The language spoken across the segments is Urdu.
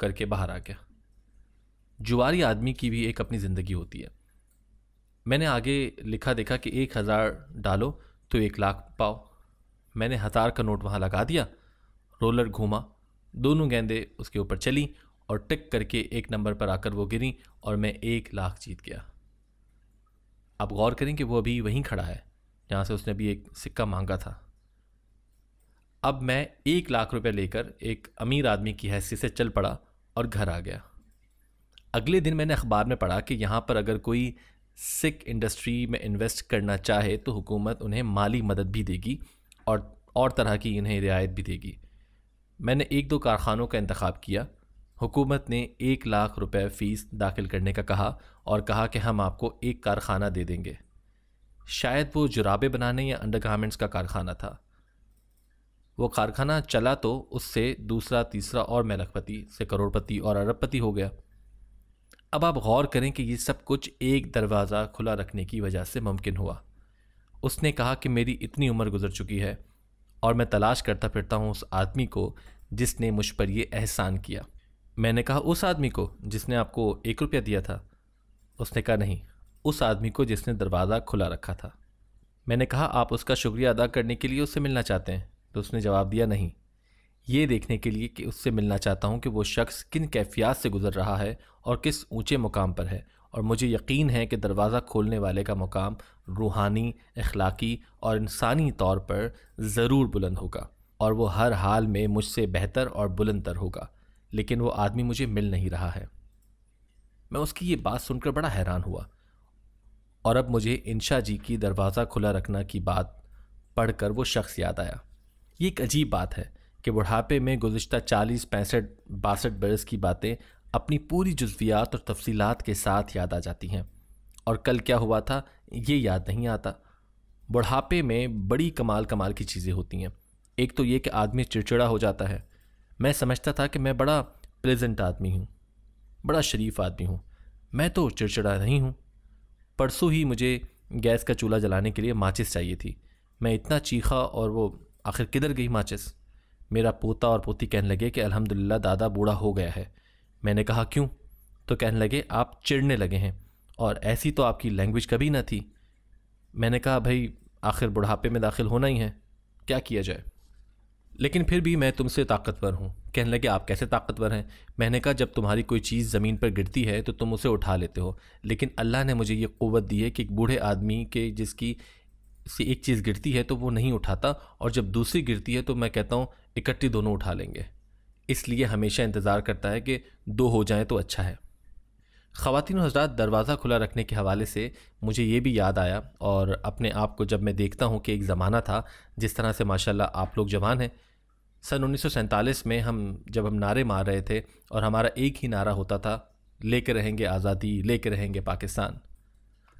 کر کے باہر آ گیا۔ جواری آدمی کی بھی ایک اپنی زندگی ہوتی ہے۔ میں نے آگے لکھا دیکھا کہ 1000 ڈالو تو 1,00,000 پاؤ۔ میں نے 1000 کا نوٹ وہاں لگا دیا، رولر گھوما، دونوں گیندیں اس کے اوپر چلی اور ٹک کر کے 1 نمبر پر آ کر وہ گریں اور میں 1,00,000 جیت گیا۔ آپ غور کریں کہ وہ ابھی وہیں کھڑا ہے جہاں سے اس نے ابھی ایک سکہ مانگا تھا۔ اب میں 1,00,000 روپے لے کر ایک امیر آدمی کی حیثیت سے چل پڑا اور گھر آ گیا۔ اگلے دن میں نے اخبار میں پڑھا کہ یہاں پر اگر کوئی سکھ انڈسٹری میں انویسٹ کرنا چاہے تو حکومت انہیں مالی مدد بھی دے گی اور طرح کی انہیں رعایت بھی دے گی۔ میں نے 1-2 کارخانوں کا انتخاب کیا۔ حکومت نے 1,00,000 روپے فیس داخل کرنے کا کہا اور کہا کہ ہم آپ کو ایک کارخانہ دے دیں گے۔ شاید وہ جرابے بنانے یا انڈر گارمنٹس کا کارخانہ تھا۔ وہ کارخانہ چلا تو اس سے دوسرا تیسرا اور میں لکھپتی سے کروڑپتی اور ارب پتی ہو گیا۔ اب آپ غور کریں کہ یہ سب کچھ ایک دروازہ کھلا رکھنے کی وجہ سے ممکن ہوا۔ اس نے کہا کہ میری اتنی عمر گزر چکی ہے اور میں تلاش کرتا پھرتا ہوں اس آدمی کو جس نے مجھ پر یہ احسان کیا۔ میں نے کہا اس آدمی کو جس نے آپ کو 1 روپیہ دیا تھا؟ اس نے کہا نہیں، اس آدمی کو جس نے دروازہ کھلا رکھا تھا۔ میں نے کہا آپ اس کا شکریہ ادا کرنے کے لیے اس سے ملنا چاہتے ہیں؟ تو اس نے جواب دیا نہیں، یہ دیکھنے کے لیے کہ اس سے ملنا چاہتا ہوں کہ وہ شخص کن کیفیات سے گزر رہا ہے اور کس اونچے مقام پر ہے، اور مجھے یقین ہے کہ دروازہ کھولنے والے کا مقام روحانی، اخلاقی اور انسانی طور پر ضرور بلند ہوگا، اور وہ ہر حال میں مجھ سے بہتر اور بلند تر ہوگا، لیکن وہ آدمی مجھے مل نہیں رہا ہے۔ میں اس کی یہ بات سن کر بڑا حیران ہوا، اور اب مجھے انشا جی کی دروازہ کھلا رکھنا کی بات پڑھ کر وہ شخص یاد آیا۔ یہ ایک عجیب بات ہے کہ بڑھاپے میں گزشتہ 40، 65، 62 برس کی باتیں اپنی پوری جزویات اور تفصیلات کے ساتھ یاد آ جاتی ہیں، اور کل کیا ہوا تھا یہ یاد نہیں آتا۔ بڑھاپے میں بڑی کمال کی چیزیں ہوتی ہیں۔ ایک تو یہ کہ آدمی چڑچڑا ہو جاتا ہے۔ میں سمجھتا تھا کہ میں بڑا پلیزنٹ آدمی ہوں، بڑا شریف آدمی ہوں، میں تو چڑچڑا نہیں ہوں۔ پرسوں ہی مجھے گیس کا چولہا جلانے کے لیے ماچس چاہیے تھی، میں اتنا چیخا اور وہ آخر کدھر گئی ماچس؟ میرا پوتا اور پوتی کہنے لگے کہ الحمدللہ دادا بوڑھا ہو گیا ہے۔ میں نے کہا کیوں؟ تو کہنے لگے آپ چڑھنے لگے ہیں، اور ایسی تو آپ کی لینگویج کبھی نہ تھی۔ میں نے کہا بھائی آخر بڑھاپے میں داخل ہونا ہی ہے، کیا کیا جائے؟ لیکن پھر بھی میں تم سے طاقتور ہوں۔ کہنے لگے آپ کیسے طاقتور ہیں؟ میں نے کہا جب تمہاری کوئی چیز زمین پر گرتی ہے تو تم اسے اٹھا لیتے ہو، لیکن اللہ نے مجھے یہ قوت دی ہے کہ ایک بوڑھے آدمی کے جس کی سے ایک چیز گرتی ہے تو وہ نہیں اٹھاتا، اور جب دوسری گرتی ہے تو میں کہتا ہوں اکٹھی دونوں اٹھا لیں گے۔ اس لیے ہمیشہ انتظار کرتا ہے کہ 2 ہو جائیں تو اچھا ہے۔ خواتین و حضرات، دروازہ کھلا رکھنے کے حوالے سے مجھے یہ بھی یاد آیا، اور اپنے آپ کو جب میں دیکھتا ہوں کہ ایک زمانہ تھا جس طرح سے ماشاءاللہ آپ لوگ جوان ہیں۔ سن 1947 میں جب ہم نعرے مار رہے تھے اور ہمارا ایک ہی نعرہ ہوتا تھا، لے کے رہیں گے آزادی، لے کے رہیں گے پاکستان۔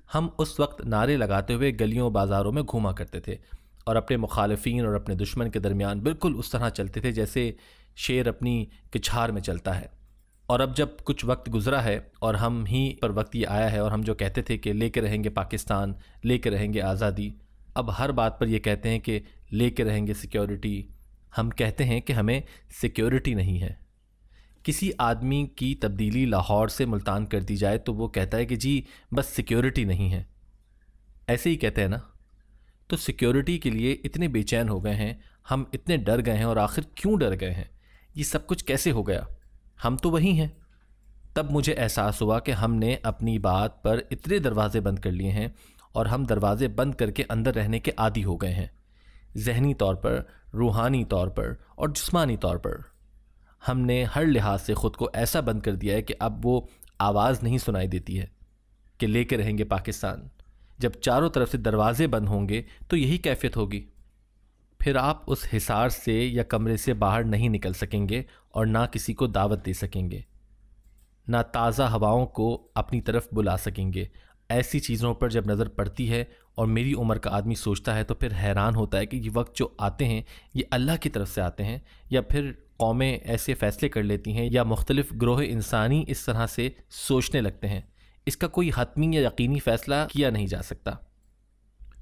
ہم اس وقت نعرے لگاتے ہوئے گلیوں بازاروں میں گھوما کرتے تھے اور اپنے مخالفین اور اپنے دشمن کے درمیان بالکل اس طرح چلتے تھے جیسے شیر اپنی کچھار میں چلتا ہے۔ اور اب جب کچھ وقت گزرا ہے اور ہم ہی پر وقت یہ آیا ہے، اور ہم جو کہتے تھے کہ لے کے رہیں گے پاکستان، لے کے رہیں گے آزادی، اب ہر بات پر یہ کہتے ہیں کہ لے کے رہیں گے سیکیورٹی۔ ہم کہتے ہیں کہ ہمیں سیکیورٹی نہیں ہے۔ کسی آدمی کی تبدیلی لاہور سے ملتان کر دی جائے تو وہ کہتا ہے کہ جی بس سیکیورٹی نہیں ہے، ایسے ہی کہتے ہیں نا۔ تو سیکیورٹی کے لیے اتنے بے چین ہو گئے ہیں، ہم اتنے ڈر گئے ہیں، اور آخر کیوں ڈر گئے ہیں؟ یہ سب کچھ کیسے ہو گیا؟ ہم تو وہی ہیں۔ تب مجھے احساس ہوا کہ ہم نے اپنی بات پر اتنے دروازے بند کر لیے ہیں، اور ہم دروازے بند کر کے اندر رہنے کے عادی ہو گئے ہیں، ذہنی طور پر، روحانی طور پر اور جسمانی طور پر۔ ہم نے ہر لحاظ سے خود کو ایسا بند کر دیا ہے کہ اب وہ آواز نہیں سنائی دیتی ہے کہ لے کے رہیں گے پاکستان۔ جب چاروں طرف سے دروازے بند ہوں گے تو یہی کیفیت ہوگی۔ پھر آپ اس حصار سے یا کمرے سے باہر نہیں نکل سکیں گے، اور نہ کسی کو دعوت دے سکیں گے، نہ تازہ ہواؤں کو اپنی طرف بلا سکیں گے۔ ایسی چیزوں پر جب نظر پڑتی ہے اور میری عمر کا آدمی سوچتا ہے تو پھر حیران ہوتا ہے کہ یہ وقت جو آتے ہیں یہ اللہ کی طرف سے آتے ہیں، یا پھر قومیں ایسے فیصلے کر لیتی ہیں، یا مختلف گروہ انسانی اس طرح سے سوچنے لگتے ہیں۔ اس کا کوئی حتمی یا یقینی فیصلہ کیا نہیں جا سکتا۔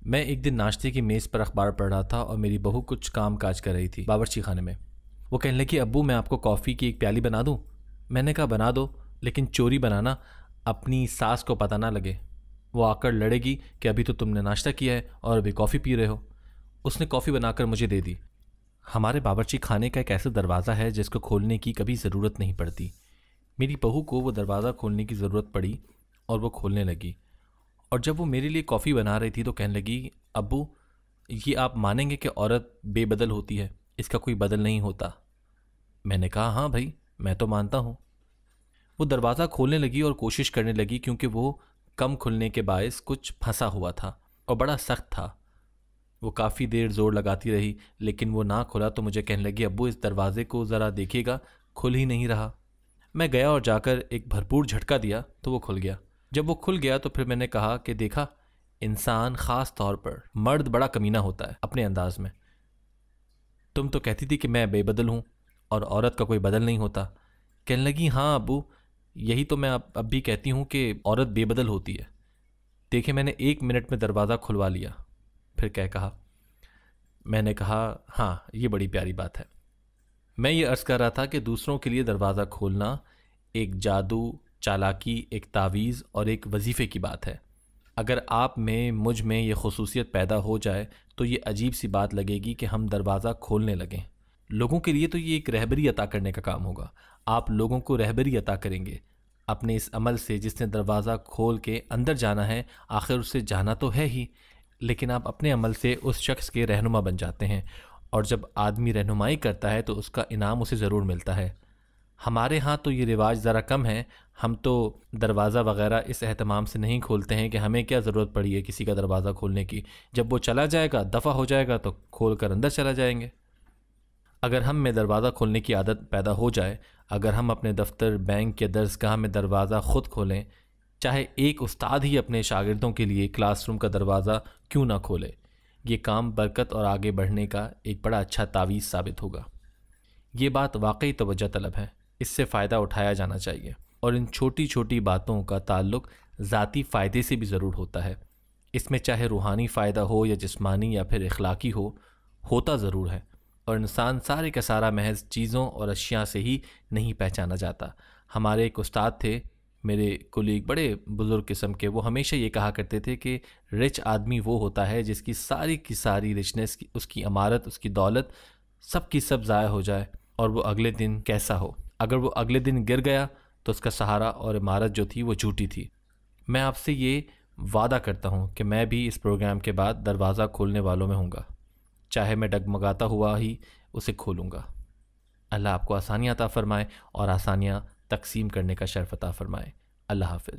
میں ایک دن ناشتے کی میز پر اخبار پڑھ رہا تھا، اور میری بہو کچھ کام کاج کر رہی تھی باورچی خانے میں۔ وہ کہنے لگی ابو میں آپ کو کافی کی ایک پیالی بنا دوں؟ میں نے کہا بنا دو، لیکن چوری بنانا، اپنی ساس کو پتہ نہ لگے، وہ آ کر لڑے گی کہ ابھی تو تم نے ناشتہ کیا ہے اور ابھی کافی پی رہے ہو۔ اس نے کافی بنا کر مجھے دے دی۔ ہمارے باورچی خانے کا ایک ایسا دروازہ ہے جس کو کھولنے کی کبھی ضرورت نہیں پڑتی۔ میری بہو کو وہ دروازہ کھولنے کی ضرورت پڑی اور وہ کھولنے لگی، اور جب وہ میرے لیے کافی بنا رہی تھی تو کہنے لگی، ابو یہ آپ مانیں گے کہ عورت بے بدل ہوتی ہے، اس کا کوئی بدل نہیں ہوتا؟ میں نے کہا ہاں بھائی، میں تو مانتا ہوں۔ وہ دروازہ کھولنے لگی اور کوشش کرنے لگی، کیونکہ وہ کم کھلنے کے باعث کچھ پھنسا ہوا تھا اور بڑا سخت تھا۔ وہ کافی دیر زور لگاتی رہی، لیکن وہ نہ کھلا تو مجھے کہنے لگی، ابو اس دروازے کو ذرا دیکھیے گا، کھل ہی نہیں رہا۔ میں گیا اور جا کر ایک بھرپور جھٹکا دیا تو وہ کھل گیا۔ جب وہ کھل گیا تو پھر میں نے کہا کہ دیکھا، انسان خاص طور پر مرد بڑا کمینہ ہوتا ہے اپنے انداز میں۔ تم تو کہتی تھی کہ میں بے بدل ہوں اور عورت کا کوئی بدل نہیں ہوتا۔ کہنے لگی ہاں ابو، یہی تو میں اب بھی کہتی ہوں کہ عورت بے بدل ہوتی ہے۔ دیکھیں میں نے 1 منٹ میں دروازہ کھلوا لیا۔ پھر کہا، میں نے کہا ہاں یہ بڑی پیاری بات ہے۔ میں یہ عرض کر رہا تھا کہ دوسروں کے لیے دروازہ کھولنا ایک جادو، چالاکی، ایک تعویذ اور ایک وظیفے کی بات ہے۔ اگر آپ میں، مجھ میں یہ خصوصیت پیدا ہو جائے تو یہ عجیب سی بات لگے گی کہ ہم دروازہ کھولنے لگیں۔ لوگوں کے لیے تو یہ ایک رہبری عطا کرنے کا کام ہوگا۔ آپ لوگوں کو رہبری عطا کریں گے اپنے اس عمل سے۔ جس نے دروازہ کھول کے اندر جانا ہے، آخر اس سے جانا تو ہے ہی، لیکن آپ اپنے عمل سے اس شخص کے رہنما بن جاتے ہیں، اور جب آدمی رہنمائی کرتا ہے تو اس کا انعام اسے ضرور ملتا ہے۔ ہمارے ہاں تو یہ رواج ذرا کم ہے، ہم تو دروازہ وغیرہ اس اہتمام سے نہیں کھولتے ہیں کہ ہمیں کیا ضرورت پڑی ہے کسی کا دروازہ کھولنے کی، جب وہ چلا جائے گا، دفع ہو جائے گا تو کھول کر اندر چلا جائیں گے۔ اگر ہم میں دروازہ کھولنے کی عادت پیدا ہو جائے، اگر ہم اپنے دفتر، بینک یا درسگاہ میں دروازہ خود کھولیں، چاہے ایک استاد ہی اپنے شاگردوں کے لیے کلاس روم کا دروازہ کیوں نہ کھولے، یہ کام برکت اور آگے بڑھنے کا ایک بڑا اچھا تعویذ ثابت ہوگا۔ یہ بات واقعی توجہ طلب ہے، اس سے فائدہ اٹھایا جانا چاہیے، اور ان چھوٹی چھوٹی باتوں کا تعلق ذاتی فائدے سے بھی ضرور ہوتا ہے۔ اس میں چاہے روحانی فائدہ ہو یا جسمانی یا پھر اخلاقی ہوتا ضرور ہے، اور انسان سارے کا سارا محض چیزوں اور اشیاء سے ہی نہیں پہچانا جاتا۔ ہمارے ایک استاد تھے، میرے کولیگ، بڑے بزرگ قسم کے، وہ ہمیشہ یہ کہا کرتے تھے کہ رچ آدمی وہ ہوتا ہے جس کی ساری رچنس، اس کی عمارت، اس کی دولت سب کی سب ضائع ہو جائے اور وہ اگلے دن کیسا ہو۔ اگر وہ اگلے دن گر گیا تو اس کا سہارا اور عمارت جو تھی وہ جھوٹی تھی۔ میں آپ سے یہ وعدہ کرتا ہوں کہ میں بھی اس پروگرام کے بعد دروازہ کھولنے والوں میں ہوں گا، چاہے میں ڈگمگاتا ہوا ہی اسے کھولوں گا۔ اللہ آپ کو آسانیاں عطا فرمائے اور آسانیاں تقسیم کرنے کا شرف عطا فرمائے۔ اللہ حافظ۔